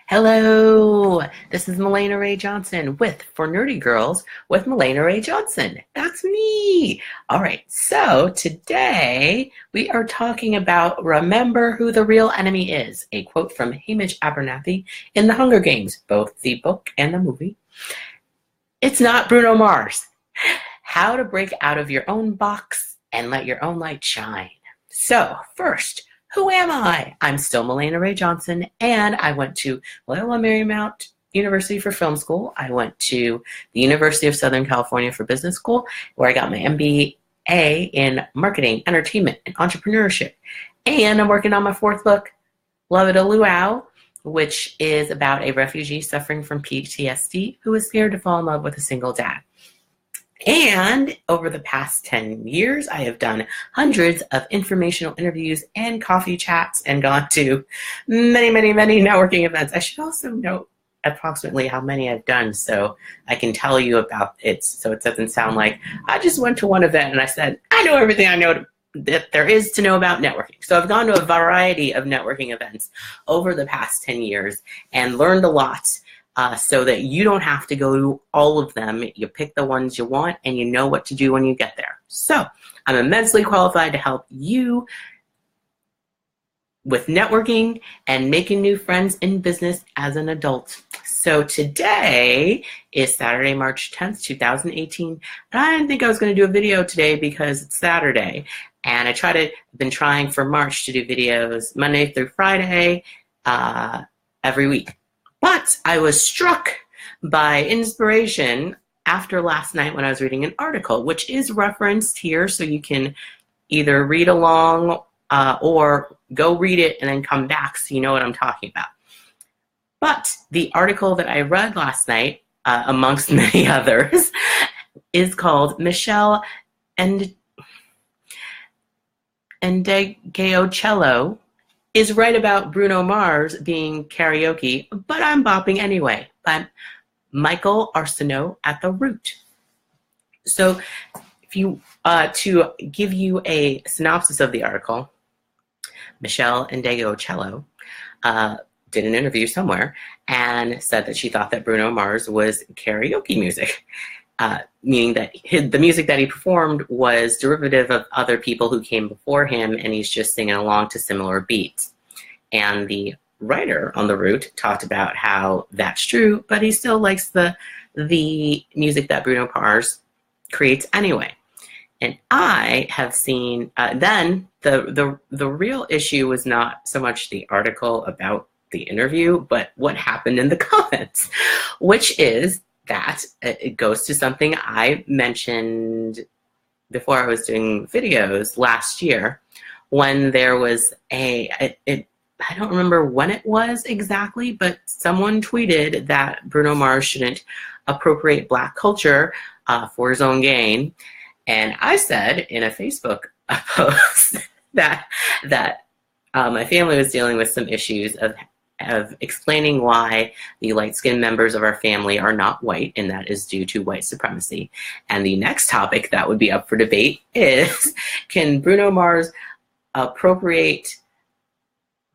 Hello, this is Mahlena Ray Johnson with For Nerdy Girls with Mahlena Ray Johnson. That's me. All right, so today we are talking about Remember Who the Real Enemy Is, a quote from Haymitch Abernathy in The Hunger Games, both the book and the movie. It's not Bruno Mars. How to break out of your own box and let your own light shine. So first, who am I? I'm still Mahlena Ray Johnson, and I went to Loyola Marymount University for film school. I went to the University of Southern California for business school, where I got my MBA in marketing, entertainment, and entrepreneurship. And I'm working on my fourth book, Love It a Luau, which is about a refugee suffering from PTSD who is scared to fall in love with a single dad. And over the past 10 years, I have done hundreds of informational interviews and coffee chats and gone to many, many, many networking events. I should also note approximately how many I've done so I can tell you about it, so it doesn't sound like I just went to one event and I said, I know everything I know that there is to know about networking. So I've gone to a variety of networking events over the past 10 years and learned a lot. So that you don't have to go to all of them. You pick the ones you want and you know what to do when you get there. So I'm immensely qualified to help you with networking and making new friends in business as an adult. So today is Saturday, March 10th, 2018. And I didn't think I was going to do a video today because it's Saturday. And I've been trying for March to do videos Monday through Friday every week. But I was struck by inspiration after last night when I was reading an article, which is referenced here, so you can either read along or go read it and then come back so you know what I'm talking about. But the article that I read last night, amongst many others, is called Meshell and Ndegeocello is right about Bruno Mars being karaoke, but I'm bopping anyway, by Michael Arceneaux at the Root. So if you to give you a synopsis of the article, Meshell Ndegeocello did an interview somewhere and said that she thought that Bruno Mars was karaoke music, meaning that the music that he performed was derivative of other people who came before him, and he's just singing along to similar beats. And the writer on The Root talked about how that's true, but he still likes the music that Bruno Mars creates anyway. And I have seen, then the real issue was not so much the article about the interview, but what happened in the comments, which is that it goes to something I mentioned before I was doing videos last year, when there was I don't remember when it was exactly, but someone tweeted that Bruno Mars shouldn't appropriate Black culture for his own gain. And I said in a Facebook post that my family was dealing with some issues of explaining why the light-skinned members of our family are not white, and that is due to white supremacy. And the next topic that would be up for debate is, can Bruno Mars appropriate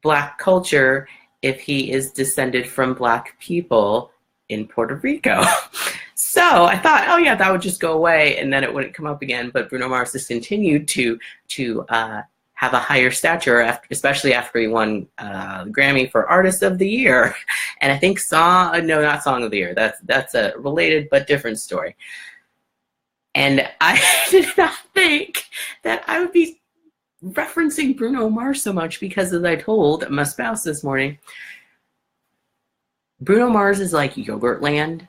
Black culture if he is descended from Black people in Puerto Rico? So I thought, oh yeah, that would just go away and then it wouldn't come up again. But Bruno Mars has continued to have a higher stature, especially after he won Grammy for Artist of the Year. And I think not Song of the Year. That's a related but different story. And I did not think that I would be referencing Bruno Mars so much, because as I told my spouse this morning, Bruno Mars is like Yogurtland.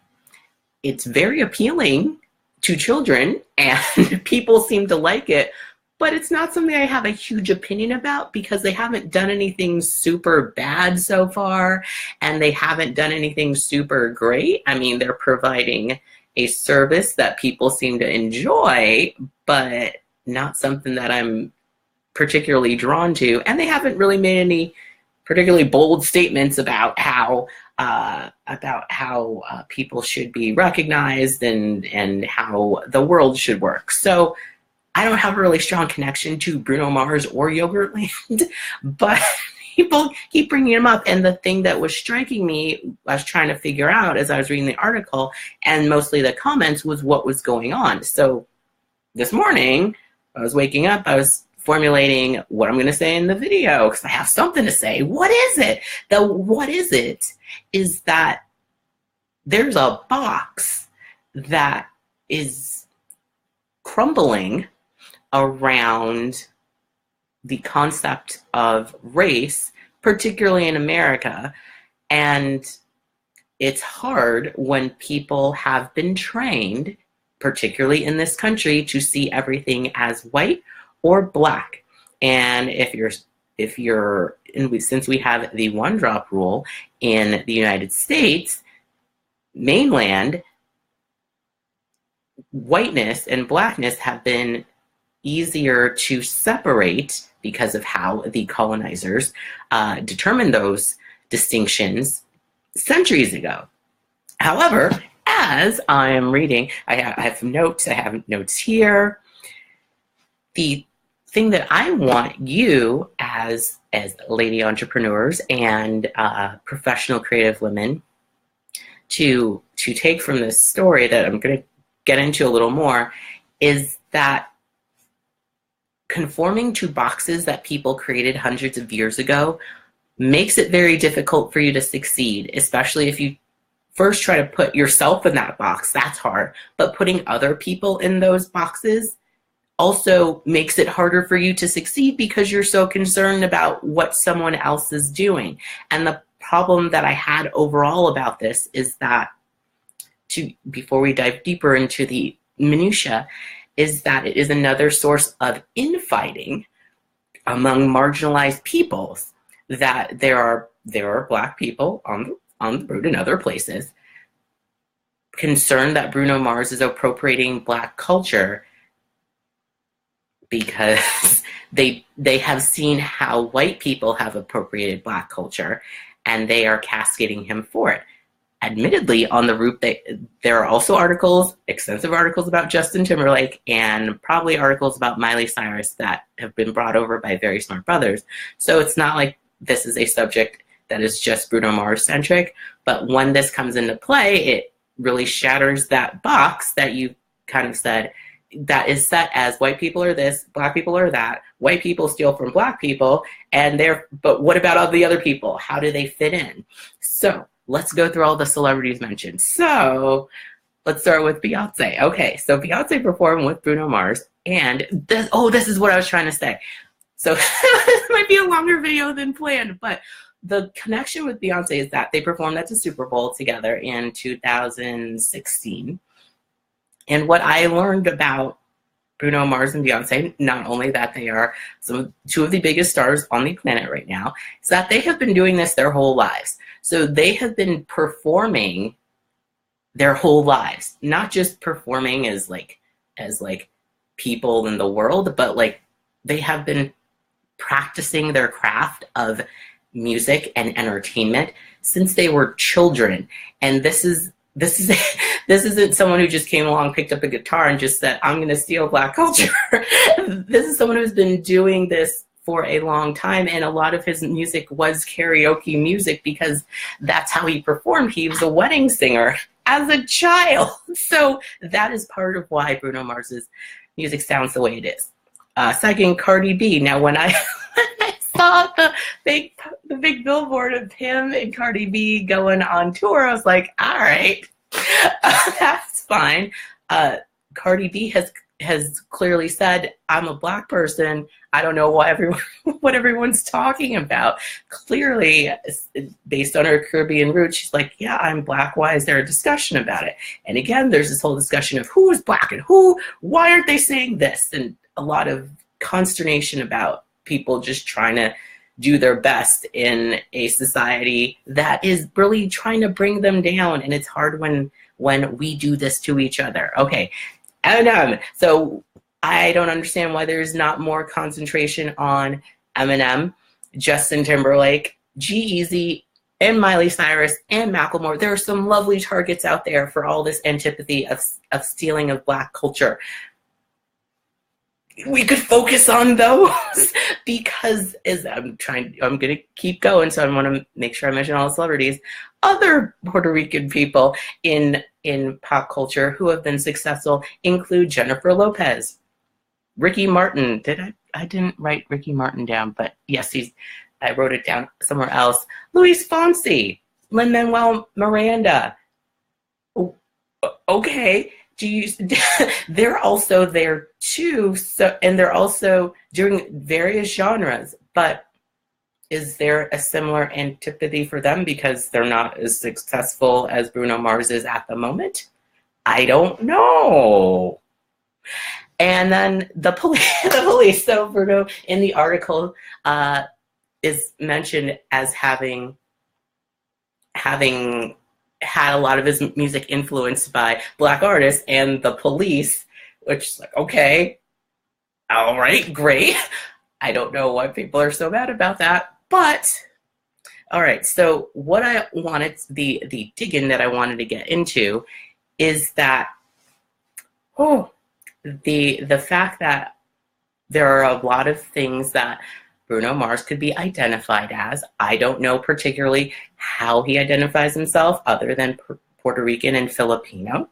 It's very appealing to children and people seem to like it, but it's not something I have a huge opinion about because they haven't done anything super bad so far and they haven't done anything super great. I mean, they're providing a service that people seem to enjoy, but not something that I'm particularly drawn to. And they haven't really made any particularly bold statements about how people should be recognized and how the world should work. So I don't have a really strong connection to Bruno Mars or Yogurtland, but people keep bringing him up. And the thing that was striking me, I was trying to figure out as I was reading the article and mostly the comments, was what was going on. So this morning, I was waking up, I was formulating what I'm going to say in the video because I have something to say. What is it? What is it is that there's a box that is crumbling around the concept of race, particularly in America. And it's hard when people have been trained, particularly in this country, to see everything as white or black. And since we have the one drop rule in the United States, mainland, whiteness and blackness have been easier to separate because of how the colonizers determined those distinctions centuries ago. However, as I am reading, I have notes here. The thing that I want you as lady entrepreneurs and professional creative women to take from this story that I'm going to get into a little more is that conforming to boxes that people created hundreds of years ago makes it very difficult for you to succeed, especially if you first try to put yourself in that box. That's hard. But putting other people in those boxes also makes it harder for you to succeed because you're so concerned about what someone else is doing. And the problem that I had overall about this is that, before we dive deeper into the minutia, is that it is another source of infighting among marginalized peoples, that there are Black people on the road in other places concerned that Bruno Mars is appropriating Black culture because they have seen how white people have appropriated Black culture, and they are cascading him for it. Admittedly, on the route, there are also extensive articles about Justin Timberlake, and probably articles about Miley Cyrus that have been brought over by very smart brothers. So it's not like this is a subject that is just Bruno Mars centric, but when this comes into play, it really shatters that box that you kind of said that is set as white people are this, Black people are that, white people steal from Black people, but what about all the other people? How do they fit in? So let's go through all the celebrities mentioned. So let's start with Beyonce. Okay, so Beyonce performed with Bruno Mars, and this is what I was trying to say. So this might be a longer video than planned, but the connection with Beyonce is that they performed at the Super Bowl together in 2016. And what I learned about Bruno Mars and Beyonce, not only that they are two of the biggest stars on the planet right now, is that they have been doing this their whole lives. So they have been performing their whole lives, not just performing as people in the world, but like they have been practicing their craft of music and entertainment since they were children. And this isn't someone who just came along, picked up a guitar and just said, I'm going to steal Black culture. This is someone who's been doing this for a long time, and a lot of his music was karaoke music because that's how he performed. He was a wedding singer as a child. So that is part of why Bruno Mars's music sounds the way it is. Second, Cardi B. Now, when I saw the big billboard of him and Cardi B going on tour, I was like, all right, that's fine. Cardi B has clearly said, I'm a Black person. I don't know what everyone's talking about. Clearly, based on her Caribbean roots, she's like, yeah, I'm Black. Why is there a discussion about it? And again, there's this whole discussion of who is Black and why aren't they saying this? And a lot of consternation about people just trying to do their best in a society that is really trying to bring them down. And it's hard when we do this to each other. Okay, Eminem. So I don't understand why there's not more concentration on Eminem, Justin Timberlake, G-Eazy, and Miley Cyrus, and Macklemore. There are some lovely targets out there for all this antipathy of stealing of Black culture. we could focus on those because as I'm going to keep going. So I want to make sure I mention all the celebrities, other Puerto Rican people in pop culture who have been successful include Jennifer Lopez, Ricky Martin. I didn't write Ricky Martin down, but yes, I wrote it down somewhere else. Luis Fonsi, Lin-Manuel Miranda. Okay. They're also there too, and they're also doing various genres, but is there a similar antipathy for them because they're not as successful as Bruno Mars is at the moment? I don't know. And then the police. So Bruno in the article is mentioned as having had a lot of his music influenced by Black artists, and the police, which is like, okay, all right, great. I don't know why people are so mad about that, but all right. So what I wanted, the dig-in that I wanted to get into is that, the fact that there are a lot of things that Bruno Mars could be identified as. I don't know particularly how he identifies himself other than Puerto Rican and Filipino.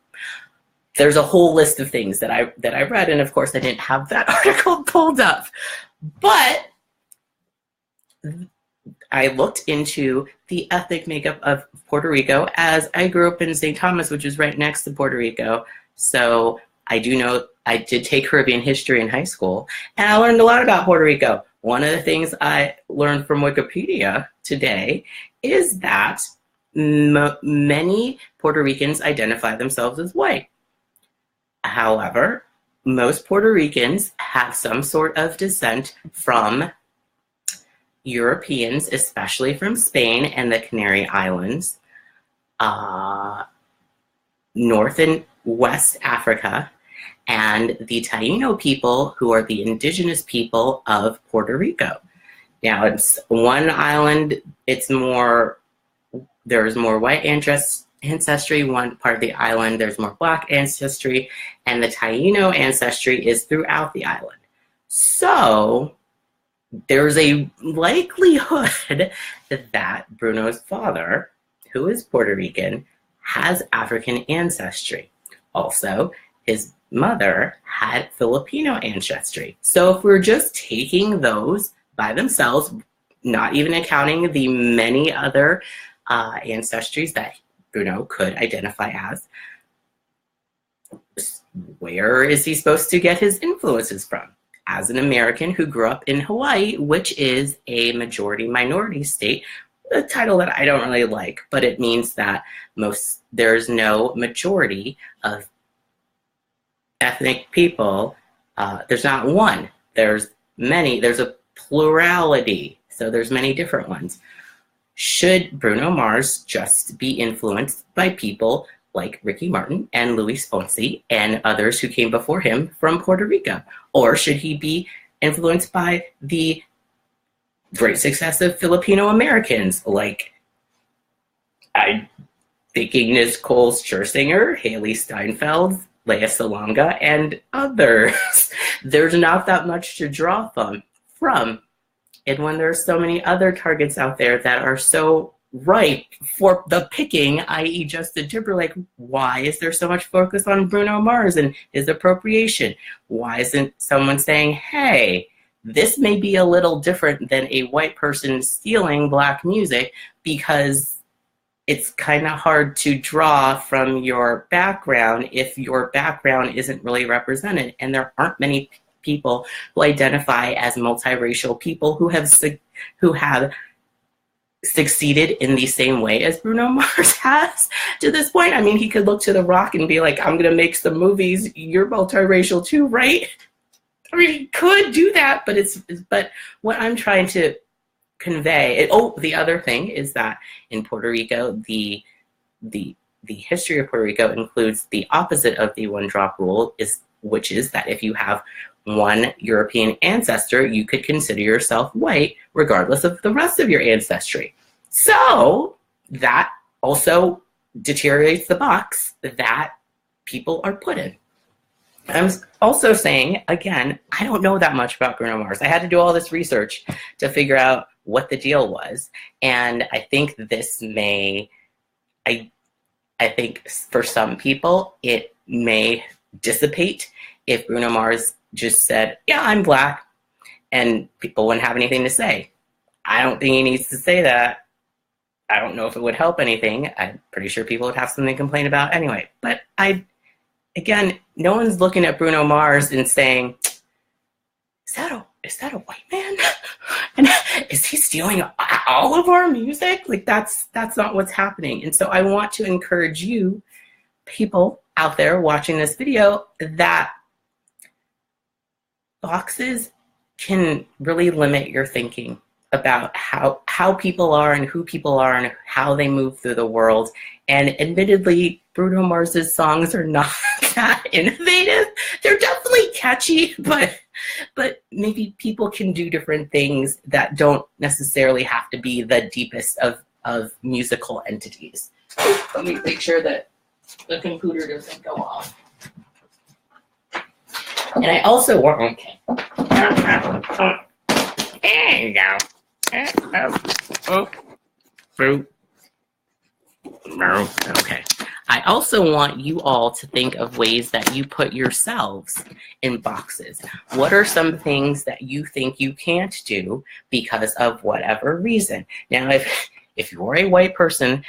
There's a whole list of things that I read, and of course I didn't have that article pulled up. But I looked into the ethnic makeup of Puerto Rico, as I grew up in St. Thomas, which is right next to Puerto Rico. So I do know I did take Caribbean history in high school, and I learned a lot about Puerto Rico. One of the things I learned from Wikipedia today is that many Puerto Ricans identify themselves as white. However, most Puerto Ricans have some sort of descent from Europeans, especially from Spain and the Canary Islands, North and West Africa, and the Taino people, who are the indigenous people of Puerto Rico. Now, it's one island, there's more white ancestry. One part of the island, there's more black ancestry, and the Taino ancestry is throughout the island. So there's a likelihood that Bruno's father, who is Puerto Rican, has African ancestry. Also, his mother had Filipino ancestry. So if we're just taking those by themselves, not even accounting the many other ancestries that Bruno could identify as, where is he supposed to get his influences from? As an American who grew up in Hawaii, which is a majority-minority state, a title that I don't really like, but it means that there's no majority of ethnic people. There's not one. There's many. There's a plurality. So there's many different ones. Should Bruno Mars just be influenced by people like Ricky Martin and Luis Fonsi and others who came before him from Puerto Rico? Or should he be influenced by the great success of Filipino Americans, like I'm thinking Nicole Scherzinger, Haley Steinfeld, Lea Salonga, and others? There's not that much to draw from. And when there's so many other targets out there that are so ripe for the picking, i.e. Justin Timberlake, why is there so much focus on Bruno Mars and his appropriation? Why isn't someone saying, hey, this may be a little different than a white person stealing black music, because it's kind of hard to draw from your background if your background isn't really represented. And there aren't many people who identify as multiracial people who have succeeded in the same way as Bruno Mars has to this point. I mean, he could look to The Rock and be like, I'm going to make some movies. You're multiracial too, right? I mean, he could do that, but what I'm trying to convey, the other thing is that in Puerto Rico, the history of Puerto Rico includes the opposite of the one drop rule, which is that if you have one European ancestor, you could consider yourself white regardless of the rest of your ancestry. So that also deteriorates the box that people are put in. I'm also saying, again, I don't know that much about Bruno Mars. I had to do all this research to figure out what the deal was. And I think this may, I think for some people, it may dissipate if Bruno Mars just said, yeah, I'm black, and people wouldn't have anything to say. I don't think he needs to say that. I don't know if it would help anything. I'm pretty sure people would have something to complain about anyway. But again, no one's looking at Bruno Mars and saying, is that a white man? And is he stealing all of our music? Like that's not what's happening. And so I want to encourage you, people out there watching this video, that boxes can really limit your thinking about how people are and who people are and how they move through the world. And admittedly, Bruno Mars's songs are not that innovative. They're definitely catchy, but maybe people can do different things that don't necessarily have to be the deepest of musical entities. Let me make sure that the computer doesn't go off. And I also want, okay. There you go. Okay. I also want you all to think of ways that you put yourselves in boxes. What are some things that you think you can't do because of whatever reason? Now, if you're a white person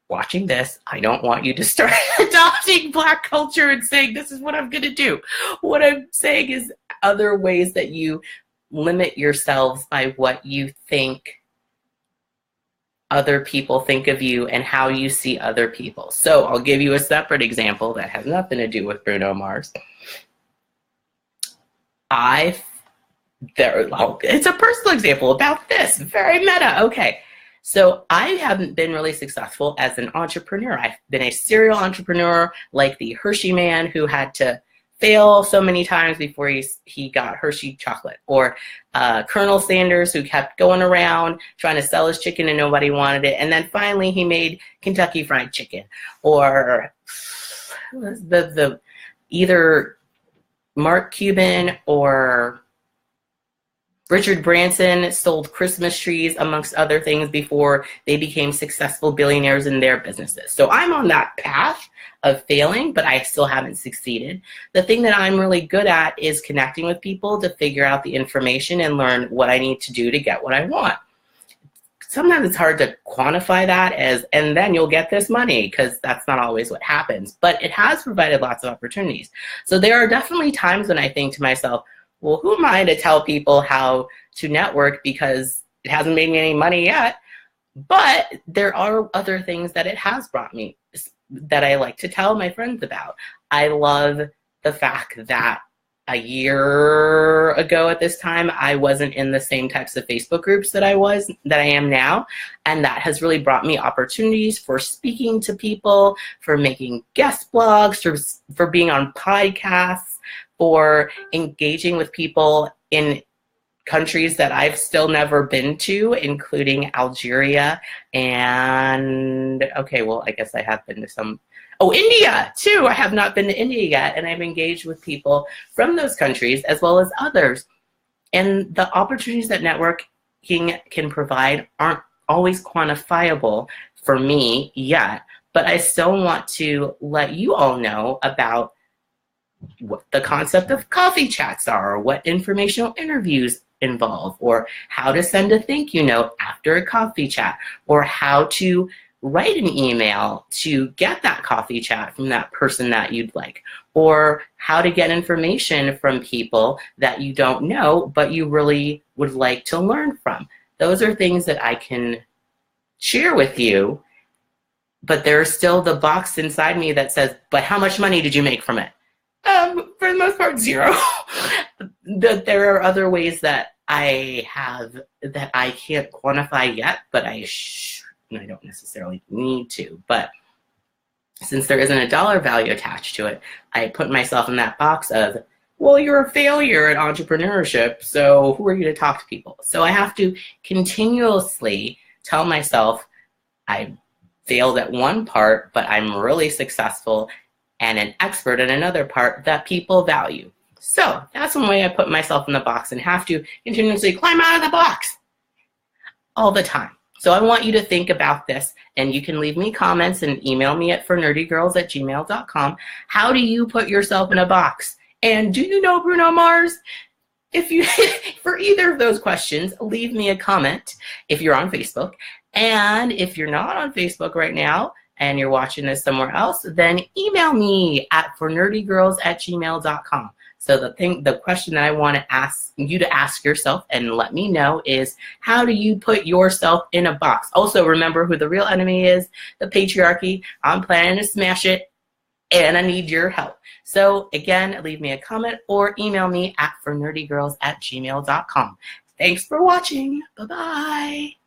watching this, I don't want you to start adopting black culture and saying, this is what I'm going to do. What I'm saying is other ways that you limit yourselves by what you think other people think of you and how you see other people. So I'll give you a separate example that has nothing to do with Bruno Mars. It's a personal example about this, very meta. Okay. So I haven't been really successful as an entrepreneur. I've been a serial entrepreneur, like the Hershey man who had to fail so many times before he got Hershey chocolate, or Colonel Sanders, who kept going around trying to sell his chicken and nobody wanted it, and then finally he made Kentucky Fried Chicken, or the either Mark Cuban or Richard Branson sold Christmas trees, amongst other things, before they became successful billionaires in their businesses. So I'm on that path of failing, but I still haven't succeeded. The thing that I'm really good at is connecting with people to figure out the information and learn what I need to do to get what I want. Sometimes it's hard to quantify that as, and then you'll get this money, because that's not always what happens, but it has provided lots of opportunities. So there are definitely times when I think to myself, well, who am I to tell people how to network, because it hasn't made me any money yet? But there are other things that it has brought me that I like to tell my friends about. I love the fact that a year ago at this time, I wasn't in the same types of Facebook groups that I am now. And that has really brought me opportunities for speaking to people, for making guest blogs, for being on podcasts, for engaging with people in countries that I've still never been to, including Algeria and, okay, well, I guess I have been to some, India too. I have not been to India yet, and I've engaged with people from those countries as well as others. And the opportunities that networking can provide aren't always quantifiable for me yet, but I still want to let you all know about what the concept of coffee chats are, or what informational interviews involve, or how to send a thank you note after a coffee chat, or how to write an email to get that coffee chat from that person that you'd like, or how to get information from people that you don't know but you really would like to learn from. Those are things that I can share with you, but there's still the box inside me that says, but how much money did you make from it? For the most part, zero. That there are other ways that I have that I can't quantify yet, but I don't necessarily need to. But since there isn't a dollar value attached to it, I put myself in that box of, well, you're a failure at entrepreneurship, so who are you to talk to people? So I have to continuously tell myself I failed at one part, but I'm really successful, and an expert in another part that people value. So that's one way I put myself in the box and have to continuously climb out of the box all the time. So I want you to think about this, and you can leave me comments and email me at fornerdygirls@gmail.com. How do you put yourself in a box? And do you know Bruno Mars? If you, for either of those questions, leave me a comment if you're on Facebook. And if you're not on Facebook right now and you're watching this somewhere else, then email me at fornerdygirls@gmail.com. So the question that I want to ask you to ask yourself and let me know is, how do you put yourself in a box? Also, remember who the real enemy is, the patriarchy. I'm planning to smash it, and I need your help. So again, leave me a comment or email me at fornerdygirls@gmail.com. Thanks for watching. Bye-bye.